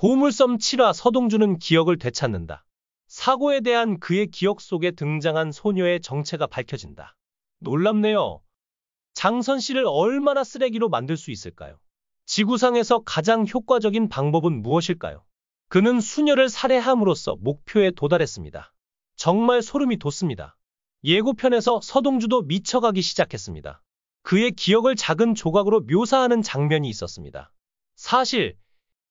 보물섬 7화 서동주는 기억을 되찾는다. 사고에 대한 그의 기억 속에 등장한 소녀의 정체가 밝혀진다. 놀랍네요. 장선 씨를 얼마나 쓰레기로 만들 수 있을까요? 지구상에서 가장 효과적인 방법은 무엇일까요? 그는 수녀를 살해함으로써 목표에 도달했습니다. 정말 소름이 돋습니다. 예고편에서 서동주도 미쳐가기 시작했습니다. 그의 기억을 작은 조각으로 묘사하는 장면이 있었습니다. 사실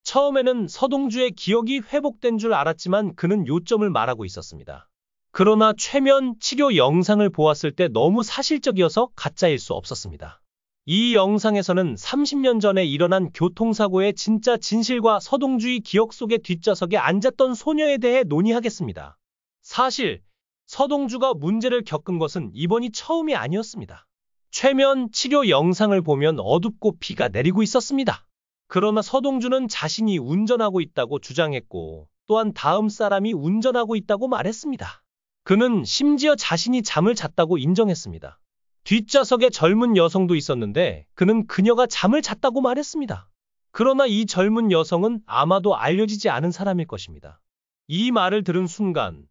처음에는 서동주의 기억이 회복된 줄 알았지만 그는 요점을 말하고 있었습니다. 그러나 최면 치료 영상을 보았을 때 너무 사실적이어서 가짜일 수 없었습니다. 이 영상에서는 30년 전에 일어난 교통사고의 진짜 진실과 서동주의 기억 속의 뒷좌석에 앉았던 소녀에 대해 논의하겠습니다. 사실 서동주가 문제를 겪은 것은 이번이 처음이 아니었습니다. 최면 치료 영상을 보면 어둡고 비가 내리고 있었습니다. 그러나 서동주는 자신이 운전하고 있다고 주장했고 또한 다음 사람이 운전하고 있다고 말했습니다. 그는 심지어 자신이 잠을 잤다고 인정했습니다. 뒷좌석에 젊은 여성도 있었는데 그는 그녀가 잠을 잤다고 말했습니다. 그러나 이 젊은 여성은 아마도 알려지지 않은 사람일 것입니다. 이 말을 들은 순간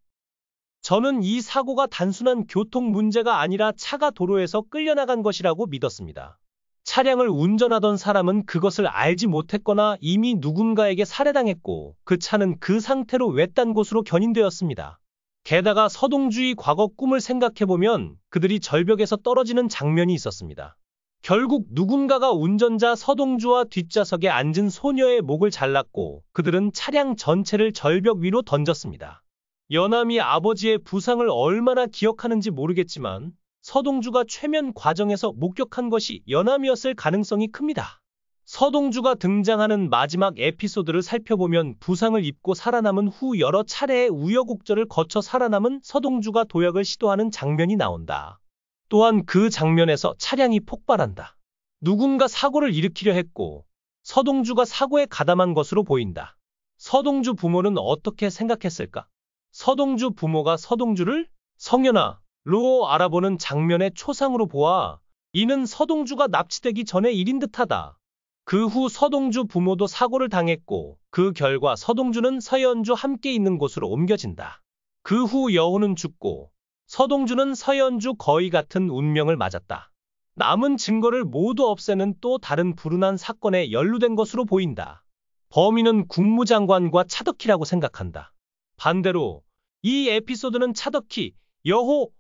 저는 이 사고가 단순한 교통 문제가 아니라 차가 도로에서 끌려나간 것이라고 믿었습니다. 차량을 운전하던 사람은 그것을 알지 못했거나 이미 누군가에게 살해당했고 그 차는 그 상태로 외딴 곳으로 견인되었습니다. 게다가 서동주의 과거 꿈을 생각해보면 그들이 절벽에서 떨어지는 장면이 있었습니다. 결국 누군가가 운전자 서동주와 뒷좌석에 앉은 소녀의 목을 잘랐고 그들은 차량 전체를 절벽 위로 던졌습니다. 연암이 아버지의 부상을 얼마나 기억하는지 모르겠지만 서동주가 최면 과정에서 목격한 것이 연암이었을 가능성이 큽니다. 서동주가 등장하는 마지막 에피소드를 살펴보면 부상을 입고 살아남은 후 여러 차례의 우여곡절을 거쳐 살아남은 서동주가 도약을 시도하는 장면이 나온다. 또한 그 장면에서 차량이 폭발한다. 누군가 사고를 일으키려 했고 서동주가 사고에 가담한 것으로 보인다. 서동주 부모는 어떻게 생각했을까? 서동주 부모가 서동주를 성현아로 알아보는 장면의 초상으로 보아 이는 서동주가 납치되기 전의 일인 듯하다. 그 후 서동주 부모도 사고를 당했고 그 결과 서동주는 서연주 함께 있는 곳으로 옮겨진다. 그 후 여우는 죽고 서동주는 서연주 거의 같은 운명을 맞았다. 남은 증거를 모두 없애는 또 다른 불운한 사건에 연루된 것으로 보인다. 범인은 국무장관과 차덕희라고 생각한다. 반대로 이 에피소드는 차덕희, 여호,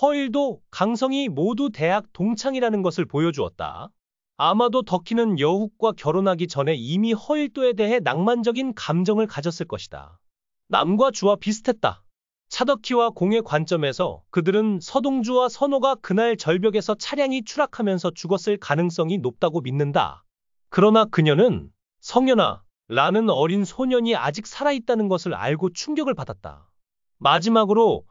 허일도, 강성이 모두 대학 동창이라는 것을 보여주었다. 아마도 덕희는 여욱과 결혼하기 전에 이미 허일도에 대해 낭만적인 감정을 가졌을 것이다. 남과 주와 비슷했다. 차덕희와 공의 관점에서 그들은 서동주와 선호가 그날 절벽에서 차량이 추락하면서 죽었을 가능성이 높다고 믿는다. 그러나 그녀는 성현아라는 어린 소년이 아직 살아있다는 것을 알고 충격을 받았다. 마지막으로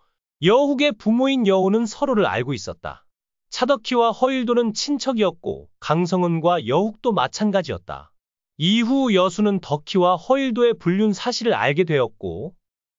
여욱의 부모인 여우는 서로를 알고 있었다. 차덕희와 허일도는 친척이었고 강성은과 여욱도 마찬가지였다. 이후 여수는 덕희와 허일도의 불륜 사실을 알게 되었고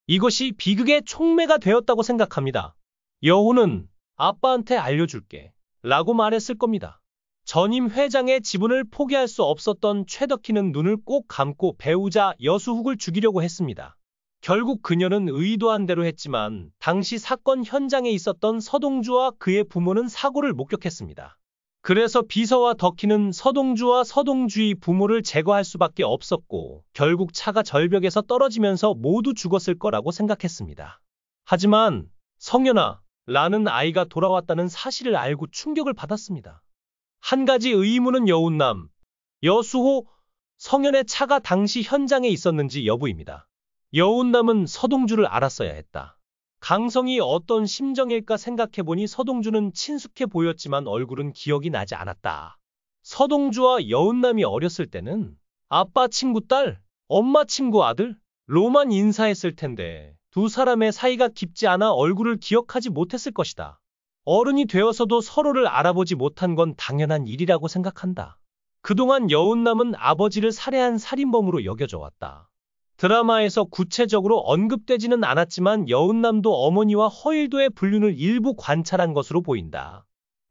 이것이 비극의 촉매가 되었다고 생각합니다. 여우는 아빠한테 알려줄게 라고 말했을 겁니다. 전임 회장의 지분을 포기할 수 없었던 최덕희는 눈을 꼭 감고 배우자 여수욱을 죽이려고 했습니다. 결국 그녀는 의도한 대로 했지만 당시 사건 현장에 있었던 서동주와 그의 부모는 사고를 목격했습니다. 그래서 비서와 덕희는 서동주와 서동주의 부모를 제거할 수밖에 없었고 결국 차가 절벽에서 떨어지면서 모두 죽었을 거라고 생각했습니다. 하지만 성현아라는 아이가 돌아왔다는 사실을 알고 충격을 받았습니다. 한 가지 의문은 여운남, 여수호, 성현의 차가 당시 현장에 있었는지 여부입니다. 여운남은 서동주를 알았어야 했다. 강성이 어떤 심정일까 생각해보니 서동주는 친숙해 보였지만 얼굴은 기억이 나지 않았다. 서동주와 여운남이 어렸을 때는 아빠 친구 딸, 엄마 친구 아들로만 인사했을 텐데 두 사람의 사이가 깊지 않아 얼굴을 기억하지 못했을 것이다. 어른이 되어서도 서로를 알아보지 못한 건 당연한 일이라고 생각한다. 그동안 여운남은 아버지를 살해한 살인범으로 여겨져 왔다. 드라마에서 구체적으로 언급되지는 않았지만 여운남도 어머니와 허일도의 불륜을 일부 관찰한 것으로 보인다.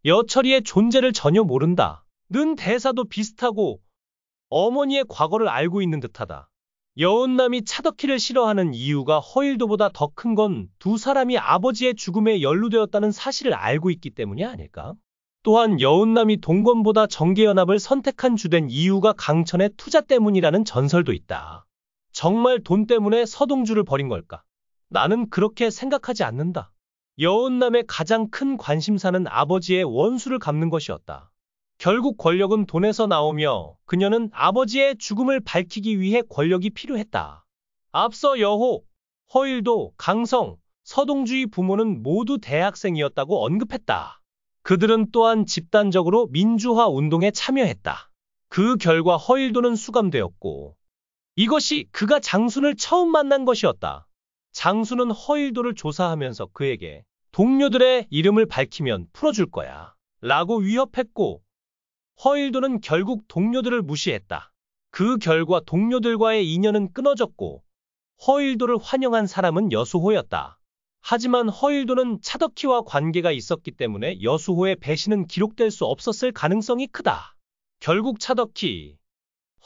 여철이의 존재를 전혀 모른다. 는 대사도 비슷하고 어머니의 과거를 알고 있는 듯하다. 여운남이 차덕희를 싫어하는 이유가 허일도보다 더 큰 건 두 사람이 아버지의 죽음에 연루되었다는 사실을 알고 있기 때문이 아닐까? 또한 여운남이 동권보다 정계연합을 선택한 주된 이유가 강천의 투자 때문이라는 전설도 있다. 정말 돈 때문에 서동주를 버린 걸까? 나는 그렇게 생각하지 않는다. 여운남의 가장 큰 관심사는 아버지의 원수를 갚는 것이었다. 결국 권력은 돈에서 나오며 그녀는 아버지의 죽음을 밝히기 위해 권력이 필요했다. 앞서 여호, 허일도, 강성, 서동주의 부모는 모두 대학생이었다고 언급했다. 그들은 또한 집단적으로 민주화 운동에 참여했다. 그 결과 허일도는 수감되었고 이것이 그가 장순을 처음 만난 것이었다. 장순은 허일도를 조사하면서 그에게 동료들의 이름을 밝히면 풀어줄 거야 라고 위협했고 허일도는 결국 동료들을 무시했다. 그 결과 동료들과의 인연은 끊어졌고 허일도를 환영한 사람은 여수호였다. 하지만 허일도는 차덕희와 관계가 있었기 때문에 여수호의 배신은 기록될 수 없었을 가능성이 크다. 결국 차덕희,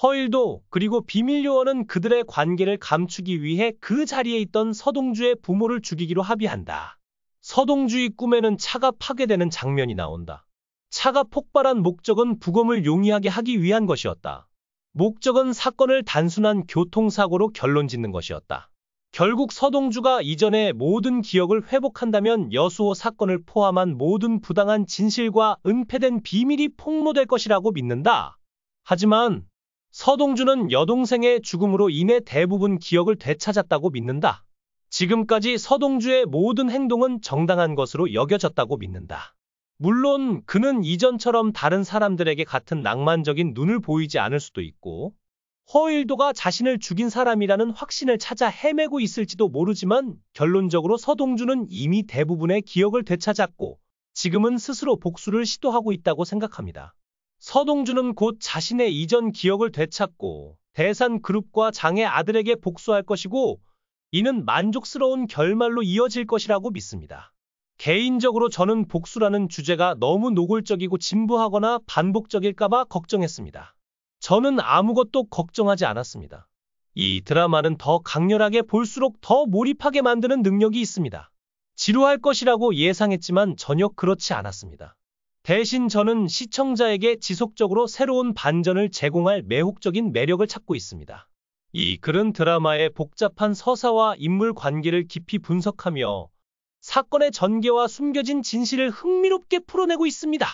허일도 그리고 비밀요원은 그들의 관계를 감추기 위해 그 자리에 있던 서동주의 부모를 죽이기로 합의한다. 서동주의 꿈에는 차가 파괴되는 장면이 나온다. 차가 폭발한 목적은 부검을 용이하게 하기 위한 것이었다. 목적은 사건을 단순한 교통사고로 결론짓는 것이었다. 결국 서동주가 이전의 모든 기억을 회복한다면 여수호 사건을 포함한 모든 부당한 진실과 은폐된 비밀이 폭로될 것이라고 믿는다. 하지만 서동주는 여동생의 죽음으로 인해 대부분 기억을 되찾았다고 믿는다. 지금까지 서동주의 모든 행동은 정당한 것으로 여겨졌다고 믿는다. 물론 그는 이전처럼 다른 사람들에게 같은 낭만적인 눈을 보이지 않을 수도 있고 허일도가 자신을 죽인 사람이라는 확신을 찾아 헤매고 있을지도 모르지만 결론적으로 서동주는 이미 대부분의 기억을 되찾았고 지금은 스스로 복수를 시도하고 있다고 생각합니다. 서동주는 곧 자신의 이전 기억을 되찾고 대산그룹과 장의 아들에게 복수할 것이고 이는 만족스러운 결말로 이어질 것이라고 믿습니다. 개인적으로 저는 복수라는 주제가 너무 노골적이고 진부하거나 반복적일까봐 걱정했습니다. 저는 아무것도 걱정하지 않았습니다. 이 드라마는 더 강렬하게 볼수록 더 몰입하게 만드는 능력이 있습니다. 지루할 것이라고 예상했지만 전혀 그렇지 않았습니다. 대신 저는 시청자에게 지속적으로 새로운 반전을 제공할 매혹적인 매력을 찾고 있습니다. 이 글은 드라마의 복잡한 서사와 인물 관계를 깊이 분석하며 사건의 전개와 숨겨진 진실을 흥미롭게 풀어내고 있습니다.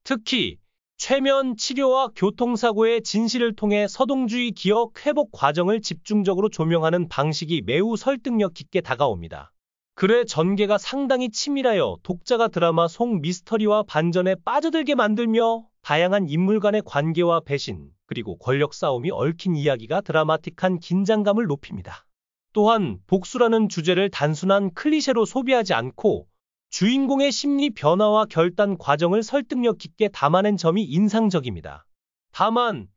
특히 최면 치료와 교통사고의 진실을 통해 서동주의 기억 회복 과정을 집중적으로 조명하는 방식이 매우 설득력 있게 다가옵니다. 글의 전개가 상당히 치밀하여 독자가 드라마 속 미스터리와 반전에 빠져들게 만들며 다양한 인물 간의 관계와 배신, 그리고 권력 싸움이 얽힌 이야기가 드라마틱한 긴장감을 높입니다. 또한 복수라는 주제를 단순한 클리셰로 소비하지 않고 주인공의 심리 변화와 결단 과정을 설득력 깊게 담아낸 점이 인상적입니다. 다만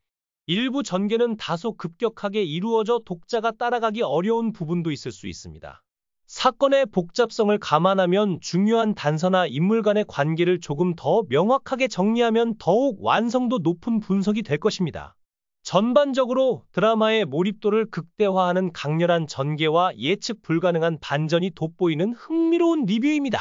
일부 전개는 다소 급격하게 이루어져 독자가 따라가기 어려운 부분도 있을 수 있습니다. 사건의 복잡성을 감안하면 중요한 단서나 인물 간의 관계를 조금 더 명확하게 정리하면 더욱 완성도 높은 분석이 될 것입니다. 전반적으로 드라마의 몰입도를 극대화하는 강렬한 전개와 예측 불가능한 반전이 돋보이는 흥미로운 리뷰입니다.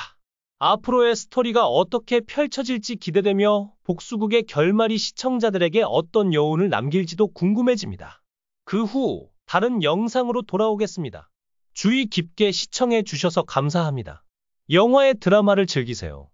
앞으로의 스토리가 어떻게 펼쳐질지 기대되며 복수극의 결말이 시청자들에게 어떤 여운을 남길지도 궁금해집니다. 그 후 다른 영상으로 돌아오겠습니다. 주의 깊게 시청해 주셔서 감사합니다. 영화의 드라마를 즐기세요.